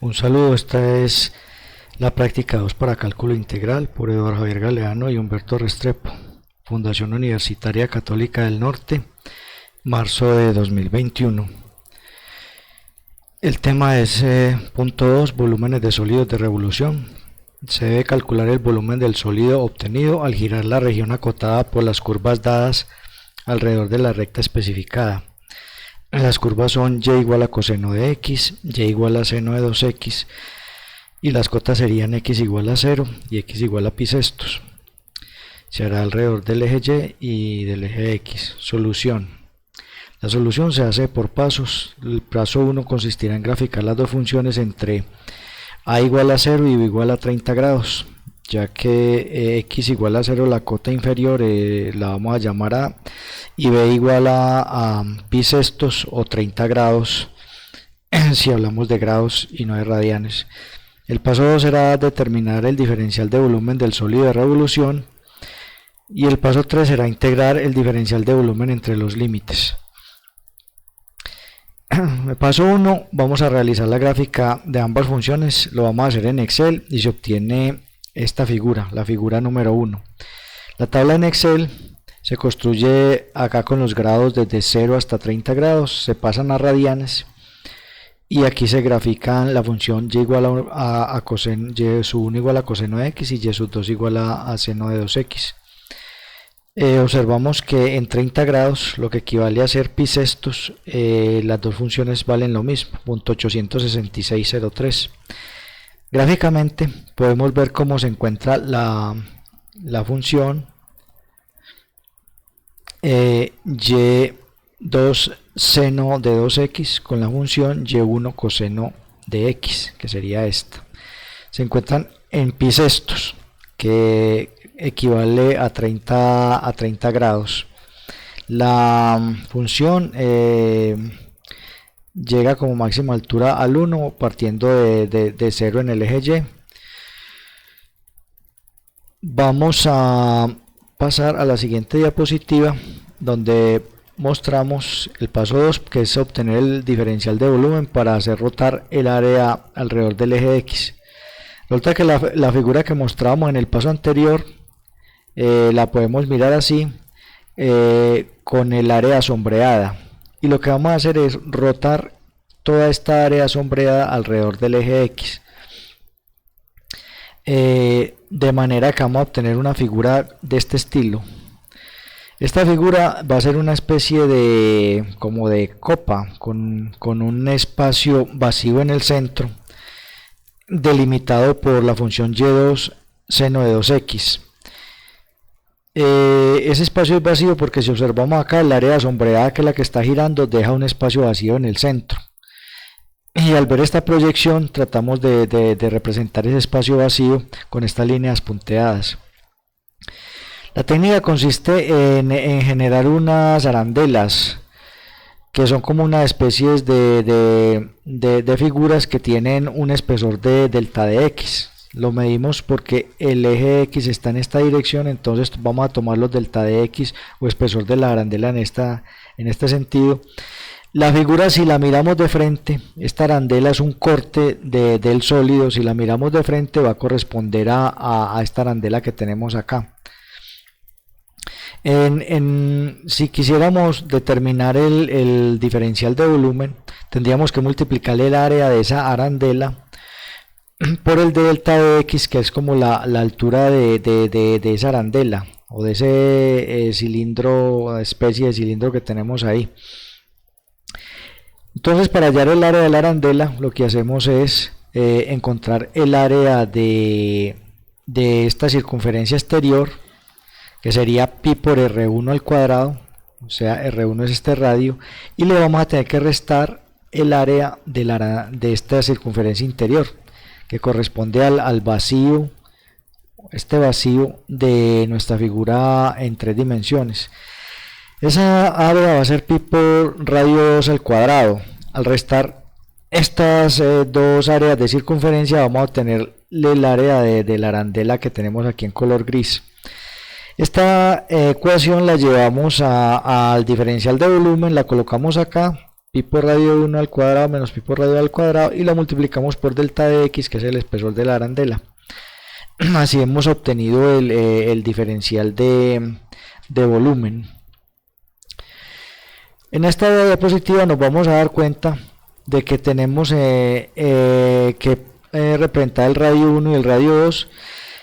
Un saludo, esta es la práctica 2 para cálculo integral por Eduardo Javier Galeano y Humberto Restrepo, Fundación Universitaria Católica del Norte, marzo de 2021. El tema es punto 2, volúmenes de sólidos de revolución. Se debe calcular el volumen del sólido obtenido al girar la región acotada por las curvas dadas alrededor de la recta especificada. Las curvas son y igual a coseno de x, y igual a seno de 2x, y las cotas serían x igual a 0 y x igual a pi sextos. Se hará alrededor del eje y del eje x. Solución. La solución se hace por pasos. El paso 1 consistirá en graficar las dos funciones entre a igual a 0 y b igual a 30 grados, ya que x igual a 0, la cota inferior, la vamos a llamar a, y b igual a pi sextos o 30 grados, si hablamos de grados y no de radianes. El paso 2 será determinar el diferencial de volumen del sólido de revolución, y el paso 3 será integrar el diferencial de volumen entre los límites. El paso 1, vamos a realizar la gráfica de ambas funciones. Lo vamos a hacer en Excel y se obtiene esta figura, la figura número 1. La tabla en Excel se construye acá con los grados desde 0 hasta 30 grados, se pasan a radianes y aquí se grafican la función y igual a coseno, y sub 1 igual a coseno de x y y sub 2 igual a seno de 2x. Observamos que en 30 grados, lo que equivale a ser pi sextos, las dos funciones valen lo mismo, 0.86603. Gráficamente podemos ver cómo se encuentra la función y2 seno de 2x con la función y1 coseno de x, que sería esta. Se encuentran en pi sextos, que equivale a 30 grados. La función llega como máxima altura al 1 partiendo de 0 en el eje y. Vamos a pasar a la siguiente diapositiva, donde mostramos el paso 2, que es obtener el diferencial de volumen para hacer rotar el área alrededor del eje x. Resulta que la figura que mostrábamos en el paso anterior la podemos mirar así, con el área sombreada, y lo que vamos a hacer es rotar toda esta área sombreada alrededor del eje x, de manera que vamos a obtener una figura de este estilo. Esta figura va a ser una especie de como de copa con un espacio vacío en el centro, delimitado por la función y2 seno de 2x. Ese espacio es vacío porque si observamos acá, el área sombreada, que es la que está girando, deja un espacio vacío en el centro, y al ver esta proyección tratamos de representar ese espacio vacío con estas líneas punteadas. La técnica consiste en generar unas arandelas, que son como una especie de figuras que tienen un espesor de delta de x. Lo medimos porque el eje x está en esta dirección, entonces vamos a tomar los delta de x o espesor de la arandela en este sentido. La figura, si la miramos de frente, esta arandela es un corte del sólido. Si la miramos de frente, va a corresponder a esta arandela que tenemos acá. Si quisiéramos determinar el diferencial de volumen, tendríamos que multiplicar el área de esa arandela por el delta de x, que es como la altura de esa arandela o de ese cilindro, especie de cilindro que tenemos ahí. Entonces, para hallar el área de la arandela, lo que hacemos es encontrar el área de esta circunferencia exterior, que sería pi por r1 al cuadrado, o sea, r1 es este radio, y le vamos a tener que restar el área de esta circunferencia interior, que corresponde al vacío, este vacío de nuestra figura en 3 dimensiones. Esa área va a ser pi por radio 2 al cuadrado. Al restar estas dos áreas de circunferencia, vamos a obtener el área de la arandela que tenemos aquí en color gris. Esta ecuación la llevamos al diferencial de volumen, la colocamos acá, pi por radio 1 al cuadrado menos pi por radio al cuadrado y lo multiplicamos por delta de x, que es el espesor de la arandela. Así hemos obtenido el diferencial de volumen. En esta diapositiva nos vamos a dar cuenta de que tenemos que representar el radio 1 y el radio 2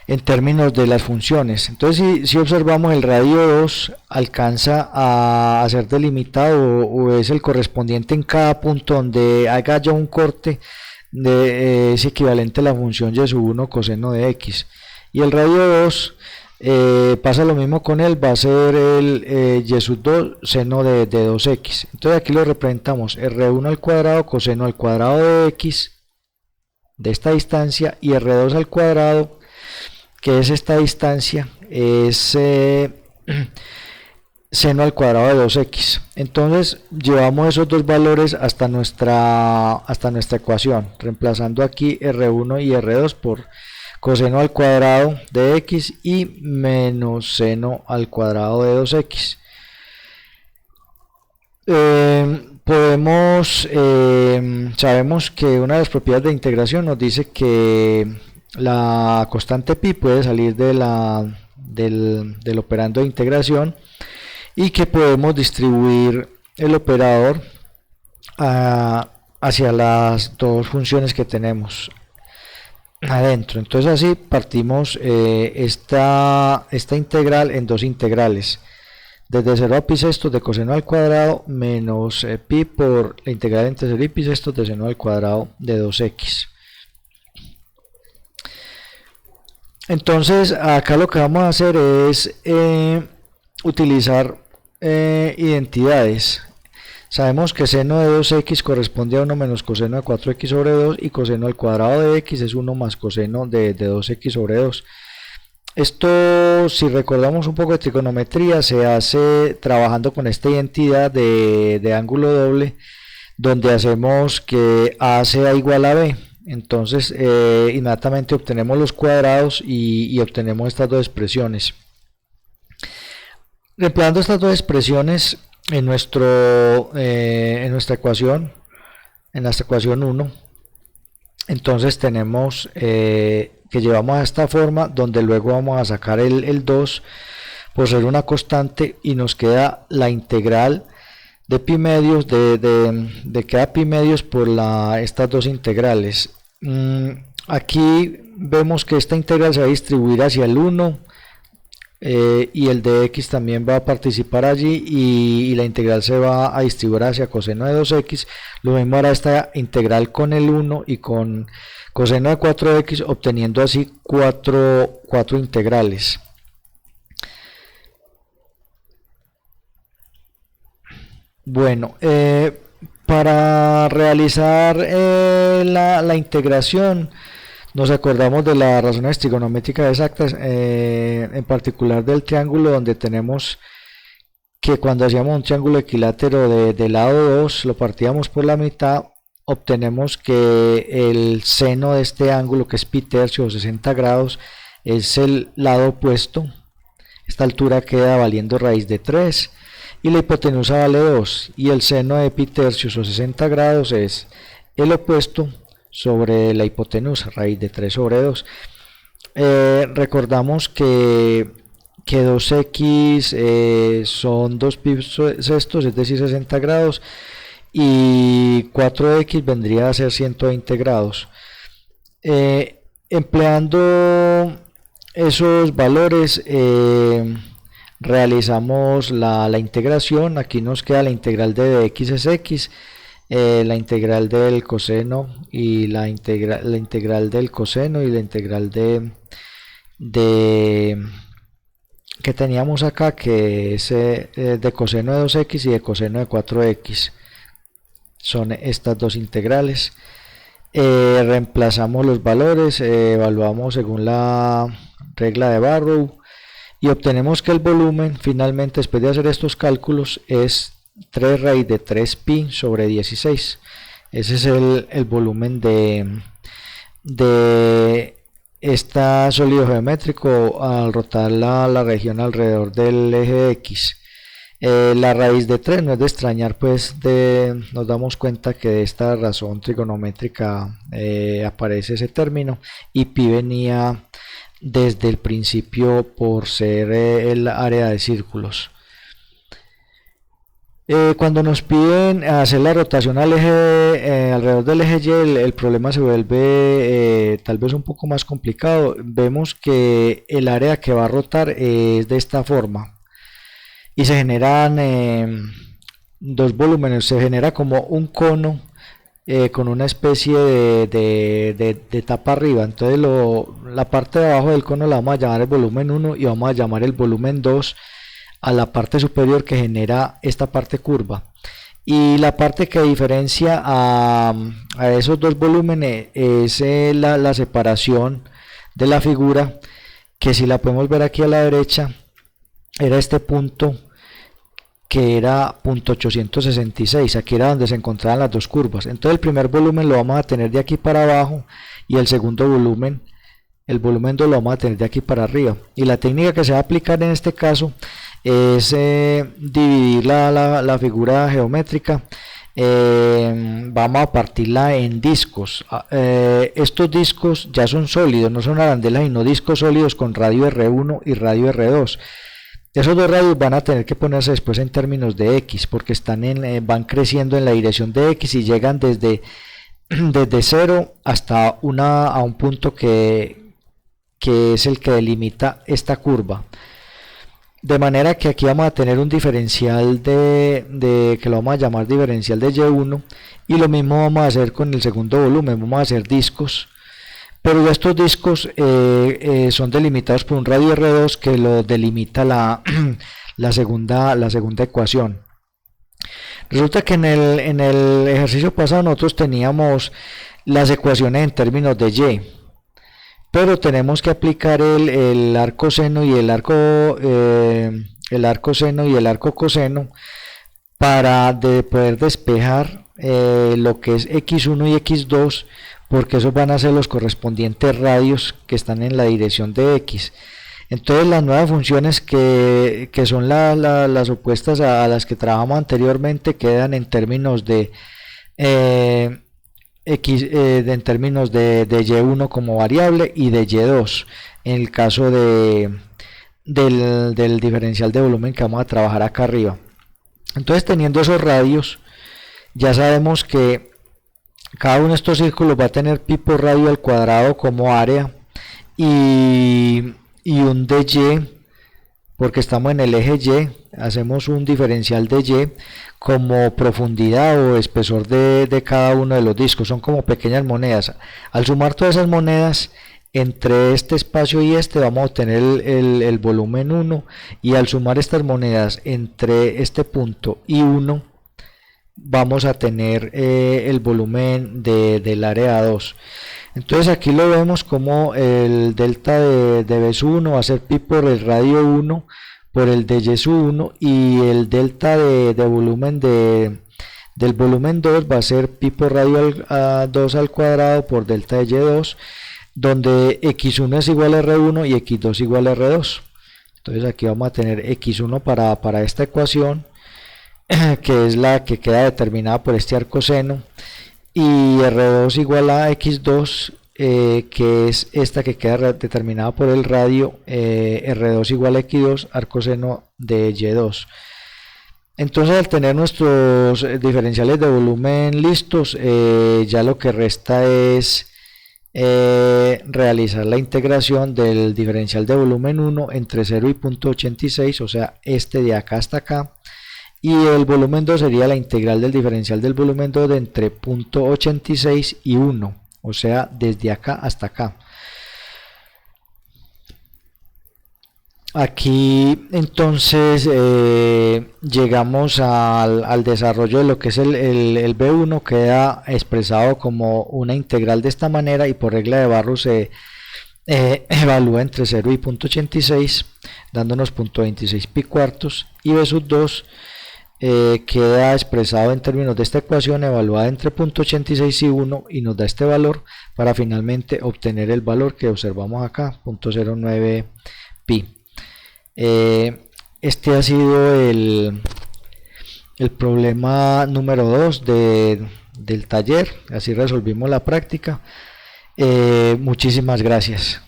en términos de las funciones. Entonces, si observamos, el radio 2 alcanza a ser delimitado o es el correspondiente en cada punto donde haga ya un corte es equivalente a la función y sub 1 coseno de x. Y el radio 2 pasa lo mismo con él, va a ser el y sub 2 seno de 2x. Entonces aquí lo representamos r1 al cuadrado coseno al cuadrado de x de esta distancia, y r2 al cuadrado, que es esta distancia, es seno al cuadrado de 2x. Entonces llevamos esos dos valores hasta nuestra ecuación, reemplazando aquí r1 y r2 por coseno al cuadrado de x y menos seno al cuadrado de 2x. Sabemos que una de las propiedades de integración nos dice que la constante pi puede salir del operando de integración, y que podemos distribuir el operador hacia las dos funciones que tenemos adentro. Entonces así partimos esta integral en dos integrales, desde 0 a pi sextos de coseno al cuadrado menos pi por la integral entre 0 y pi sextos de seno al cuadrado de 2x. Entonces acá lo que vamos a hacer es utilizar identidades. Sabemos que seno de 2x corresponde a 1 menos coseno de 4x sobre 2, y coseno al cuadrado de x es 1 más coseno de 2x sobre 2. Esto, si recordamos un poco de trigonometría, se hace trabajando con esta identidad de ángulo doble, donde hacemos que a sea igual a b. Entonces inmediatamente obtenemos los cuadrados y obtenemos estas dos expresiones. Reemplazando estas dos expresiones en nuestra ecuación, en esta ecuación 1, entonces tenemos que llevamos a esta forma, donde luego vamos a sacar el 2 por ser una constante, y nos queda la integral de pi medios de cada pi medios por estas dos integrales. Aquí vemos que esta integral se va a distribuir hacia el 1, y el de x también va a participar allí, y la integral se va a distribuir hacia coseno de 2x. Lo mismo hará esta integral con el 1 y con coseno de 4x, obteniendo así cuatro integrales. Bueno, para realizar la integración, nos acordamos de las razones trigonométricas exactas, en particular del triángulo, donde tenemos que cuando hacíamos un triángulo equilátero de lado 2, lo partíamos por la mitad, obtenemos que el seno de este ángulo, que es pi tercio o 60 grados, es el lado opuesto. Esta altura queda valiendo raíz de 3, y la hipotenusa vale 2, y el seno de pi tercios o 60 grados es el opuesto sobre la hipotenusa, raíz de 3 sobre 2. Recordamos que 2x son 2 pi sextos, es decir 60 grados, y 4x vendría a ser 120 grados. Empleando esos valores, realizamos la integración. Aquí nos queda la integral de x es x, la integral del coseno y la integral del coseno, y la integral que teníamos acá, que es de coseno de 2x y de coseno de 4x. Son estas dos integrales. Reemplazamos los valores, evaluamos según la regla de Barrow, y obtenemos que el volumen finalmente, después de hacer estos cálculos, es 3 raíz de 3 pi sobre 16. Ese es el volumen de este sólido geométrico al rotar la región alrededor del eje X. La raíz de 3 no es de extrañar, pues nos damos cuenta que de esta razón trigonométrica aparece ese término, y pi venía desde el principio por ser el área de círculos. Cuando nos piden hacer la rotación al eje, alrededor del eje Y, el problema se vuelve tal vez un poco más complicado. Vemos que el área que va a rotar es de esta forma y se generan dos volúmenes. Se genera como un cono con una especie de tapa arriba. Entonces la parte de abajo del cono la vamos a llamar el volumen 1 y vamos a llamar el volumen 2 a la parte superior que genera esta parte curva, y la parte que diferencia a esos dos volúmenes es la separación de la figura, que si la podemos ver aquí a la derecha era este punto, que era punto 866, aquí era donde se encontraban las dos curvas. Entonces el primer volumen lo vamos a tener de aquí para abajo, y el segundo volumen, el volumen 2, lo vamos a tener de aquí para arriba. Y la técnica que se va a aplicar en este caso es dividir la figura geométrica. Vamos a partirla en discos. Estos discos ya son sólidos, no son arandelas, sino discos sólidos con radio R1 y radio R2. Esos dos radios van a tener que ponerse después en términos de X, porque van creciendo en la dirección de X y llegan desde 0 hasta a un punto que es el que delimita esta curva. De manera que aquí vamos a tener un diferencial que lo vamos a llamar diferencial de Y1, y lo mismo vamos a hacer con el segundo volumen. Vamos a hacer discos, pero estos discos son delimitados por un radio R2 que lo delimita la segunda ecuación. Resulta que en el ejercicio pasado nosotros teníamos las ecuaciones en términos de Y, pero tenemos que aplicar el arco seno y el arco seno y el arco coseno para poder despejar lo que es x1 y x2, porque esos van a ser los correspondientes radios que están en la dirección de x. Entonces las nuevas funciones que son las opuestas a las que trabajamos anteriormente quedan en términos de en términos de Y1 como variable y de Y2 en el caso del diferencial de volumen que vamos a trabajar acá arriba. Entonces, teniendo esos radios, ya sabemos que cada uno de estos círculos va a tener pi por radio al cuadrado como área, y un dy, porque estamos en el eje Y, hacemos un diferencial de Y como profundidad o espesor de cada uno de los discos. Son como pequeñas monedas. Al sumar todas esas monedas entre este espacio y vamos a obtener el volumen 1, y al sumar estas monedas entre este punto y 1 vamos a tener el volumen del área 2. Entonces aquí lo vemos como el delta de B sub 1 va a ser pi por el radio 1 por el de Y sub 1, y el delta de volumen del volumen 2 va a ser pi por radio 2 al cuadrado por delta de Y2, donde x1 es igual a R1 y x2 igual a R2. Entonces aquí vamos a tener x1 para esta ecuación, que es la que queda determinada por este arco seno, y R2 igual a x2, que es esta que queda determinada por el radio, R2 igual a x2, arco seno de Y2. Entonces, al tener nuestros diferenciales de volumen listos, ya lo que resta es realizar la integración del diferencial de volumen 1 entre 0 y punto 86, o sea, este de acá hasta acá, y el volumen 2 sería la integral del diferencial del volumen 2 de entre punto 86 y 1, o sea, desde acá hasta acá. Aquí entonces llegamos al desarrollo de lo que es el B1, queda expresado como una integral de esta manera, y por regla de Barrow se evalúa entre 0 y punto 86, dándonos punto 26 pi cuartos, y B sub 2 queda expresado en términos de esta ecuación evaluada entre punto 86 y 1, y nos da este valor para finalmente obtener el valor que observamos acá, punto 09 pi. Este ha sido el problema número 2 del taller. Así resolvimos la práctica. Muchísimas gracias.